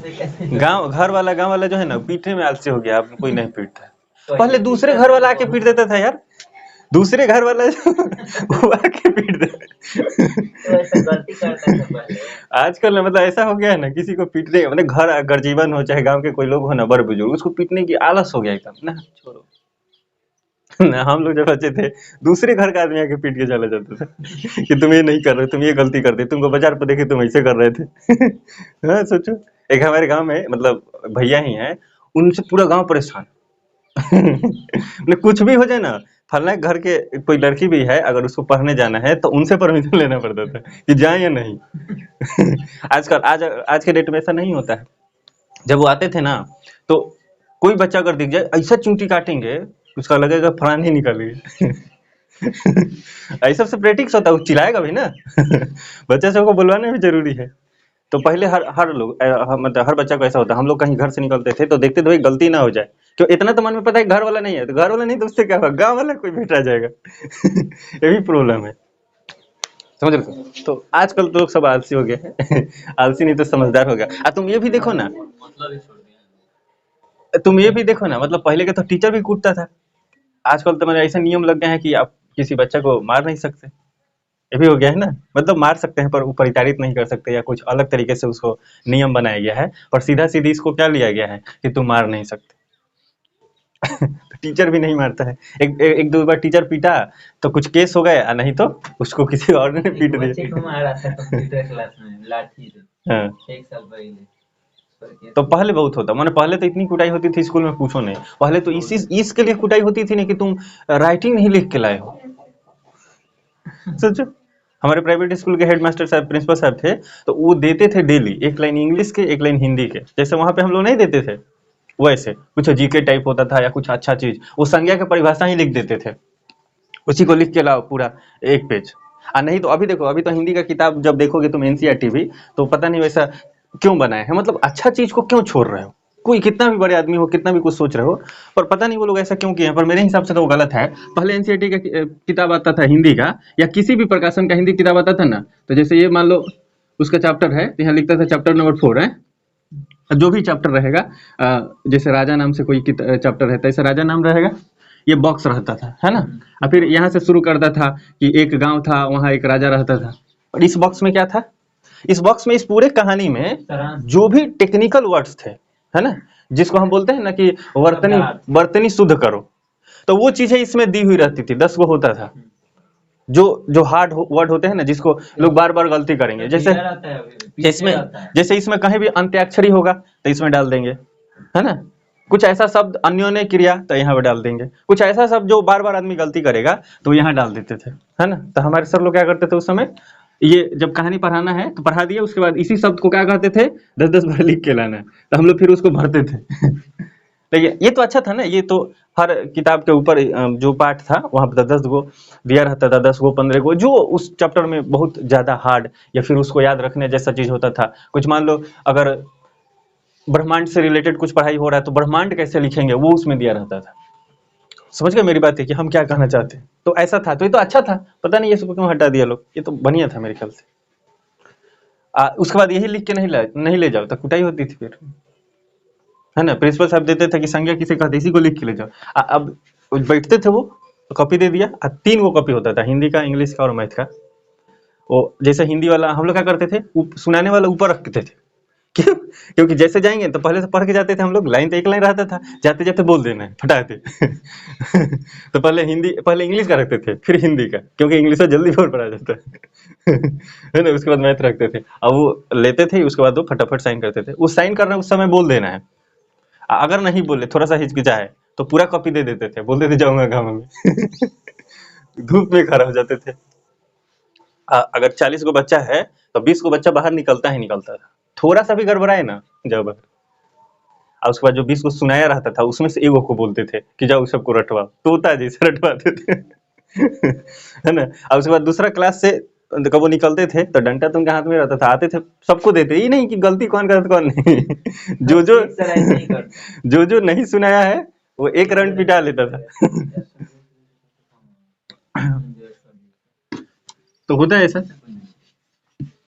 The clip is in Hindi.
गांव वाला जो है ना पीटने में आलसी हो गया, अब कोई नहीं पीटता। पहले दूसरे घर वाला आके पीट देता था यार, दूसरे घर वाला वो आके पीट देता। आजकल ना मतलब ऐसा हो गया है ना, किसी को पीटने मतलब घर अगर जीवन हो चाहे गांव के कोई लोग हो ना बड़ बुजुर्ग, उसको पीटने की आलस हो गया एकदम ना, छोड़ो ना। हम लोग जब बच्चे थे दूसरे घर का आदमी आके पीट के चला जाता था कि तुम ये नहीं कर रहे, तुम ये गलती कर दी, तुमको बाजार पर देखे तुम ऐसे कर रहे थे। हाँ सोचो, एक हमारे गांव में मतलब भैया ही हैं, उनसे पूरा गांव परेशान। मतलब कुछ भी हो जाए ना, फलाना घर के कोई लड़की भी है अगर उसको पढ़ने जाना है तो उनसे परमिशन लेना पड़ता था कि जाए या नहीं। आजकल आज के डेट में ऐसा नहीं होता है। जब वो आते थे ना तो कोई बच्चा अगर दिख जाए ऐसा चूंटी काटेंगे उसका लगेगा फलान ही निकल गई। ऐसा सब प्रैक्टिस होता है, वो चिल्लाएगा भी ना। बच्चा सबको बुलवाना भी जरूरी है। तो पहले हर लोग मतलब हर बच्चा को ऐसा होता है, हम लोग कहीं घर से निकलते थे तो देखते थे भाई गलती ना हो जाए, क्यों इतना तो मन में पता है घर वाला नहीं है, तो घर वाला नहीं तो उससे क्या होगा, गाँव वाला कोई भेटा जाएगा। ये भी प्रॉब्लम है, समझ रहे हो? तो आजकल तो लोग सब आलसी हो गए हैं। आलसी नहीं तो समझदार हो गया। तुम ये भी देखो ना, तुम ये भी देखो ना, मतलब पहले के तो टीचर भी कूटता था, आजकल तो मतलब ऐसे नियम लग गए हैं कि आप किसी बच्चे को मार नहीं सकते। ये भी हो गया है ना, मतलब मार सकते हैं पर वो परिताड़ित नहीं कर सकते या कुछ अलग तरीके से उसको नियम बनाया गया है, पर सीधा सीधी इसको क्या लिया गया है कि तुम मार नहीं सकते। तो टीचर भी नहीं मारता है, एक दो बार टीचर पीटा तो कुछ केस हो गया, नहीं तो उसको किसी और ने पीट दिया। मारा था कंप्यूटर क्लास में लाठी से। हाँ। 1 साल पहले तो पहले बहुत होता, मैंने पहले तो इतनी कुटाई होती थी स्कूल में पूछो नहीं, पहले तो इसके लिए कुटाई होती थी ना कि तुम राइटिंग नहीं लिख के लाए हो। सोचो, हमारे प्राइवेट स्कूल के हेडमास्टर साहब प्रिंसिपल साहब थे, तो वो देते थे डेली एक लाइन इंग्लिश के एक लाइन हिंदी के, जैसे वहां पे हम लोग नहीं देते थे वैसे कुछ जीके टाइप होता था या कुछ अच्छा चीज, वो संज्ञा की परिभाषा ही लिख देते थे, उसी को लिख के लाओ पूरा 1 पेज। नहीं तो अभी देखो, अभी तो हिंदी का किताब जब देखोगे तुम एनसीईआरटी भी, तो पता नहीं वैसा क्यों बनाए हैं, मतलब अच्छा चीज को क्यों छोड़ रहे हो, कोई कितना भी बड़े आदमी हो कितना भी कुछ सोच रहे हो, पर पता नहीं वो लोग ऐसा क्यों किए हैं, पर मेरे हिसाब से तो वो गलत है। पहले एनसीईआरटी का किताब आता था हिंदी का, या किसी भी प्रकाशन का हिंदी किताब आता था ना, तो जैसे ये मान लो उसका चैप्टर है तो यहाँ लिखता था चैप्टर नंबर 4 है, जो भी चैप्टर रहेगा, जैसे राजा नाम से कोई चैप्टर है तो ऐसा राजा नाम रहेगा, ये बॉक्स रहता था है ना, और फिर यहाँ से शुरू करता था कि एक गांव था वहाँ एक राजा रहता था, और इस बॉक्स में क्या था, इस बॉक्स में इस पूरे कहानी में जो भी टेक्निकल वर्ड्स थे है ना, जिसको हम बोलते हैं ना कि वर्तनी शुद्ध करो, तो वो चीजें इसमें दी हुई रहती थी, 10 गो होता था, जो जो हार्ड वर्ड होते हैं ना जिसको लोग बार बार गलती करेंगे, जैसे इसमें कहीं भी अंत्याक्षरी होगा तो इसमें डाल देंगे है ना, कुछ ऐसा शब्द अन्योन्य क्रिया तो यहाँ पे डाल देंगे, कुछ ऐसा शब्द जो बार बार आदमी गलती करेगा तो यहाँ डाल देते थे है ना। तो हमारे सर लोग क्या करते थे उस समय, ये जब कहानी पढ़ाना है तो पढ़ा दिया, उसके बाद इसी शब्द को क्या करते थे 10-10 बार लिख के लाना है, तो हम लोग फिर उसको भरते थे। देखिए ये तो अच्छा था ना, ये तो हर किताब के ऊपर जो पार्ट था वहां पर 10 गो दिया रहता था, 10 गो 15 गो, जो उस चैप्टर में बहुत ज्यादा हार्ड या फिर उसको याद रखने जैसा चीज होता था। कुछ मान लो अगर ब्रह्मांड से रिलेटेड कुछ पढ़ाई हो रहा है तो ब्रह्मांड कैसे लिखेंगे वो उसमें दिया रहता था। समझ गए मेरी बात है कि हम क्या कहना चाहते हैं, तो ऐसा था, तो ये तो अच्छा था, पता नहीं ये सब क्यों हटा दिया लोग, ये तो बढ़िया था मेरे ख्याल से। उसके बाद यही लिख के नहीं ले जाओ तो कुटाई होती थी फिर है ना, प्रिंसिपल साहब देते थे कि संज्ञा किसे कहते इसी को लिख के ले जाओ। अब बैठते थे वो तो कॉपी दे दिया, 3 गो कॉपी होता था, हिंदी का, इंग्लिश का और मैथ का। वो जैसे हिंदी वाला हम लोग क्या करते थे, सुनाने वाला ऊपर रखते थे। क्यों? क्योंकि जैसे जाएंगे तो पहले से पढ़ के जाते थे हम लोग, लाइन तो एक लाइन रहता था, जाते जाते बोल देना है फटाते। तो पहले इंग्लिश का रखते थे फिर हिंदी का, क्योंकि इंग्लिश में जल्दी बोल पड़ा जाता है ना, उसके बाद मैथ रखते थे। अब वो लेते थे उसके बाद वो फटाफट साइन करते थे, उस साइन करना उस समय बोल देना है, अगर नहीं बोले थोड़ा सा हिचकिचाए तो पूरा कॉपी दे देते थे, बोलते थे जाऊंगा गाँव में। धूप में खड़ा हो जाते थे। अगर 40 गो बच्चा है तो 20 गो बच्चा बाहर निकलता था, थोड़ा सा भी गड़बड़ाए ना जब, और उसके बाद जो 20 को सुनाया रहता था उसमें से एगो को बोलते थे कि जाओ सबको रटवा, तोता जैसे रटवाते थे। है ना, और उसके बाद दूसरा क्लास से कब वो निकलते थे तो डंडा तो उनके हाथ में रहता था, आते थे सबको देते, ही नहीं कि गलती कौन करता कौन नहीं। जो जो नहीं सुनाया है वो एक रन पिटा लेता था। तो होता है ऐसा।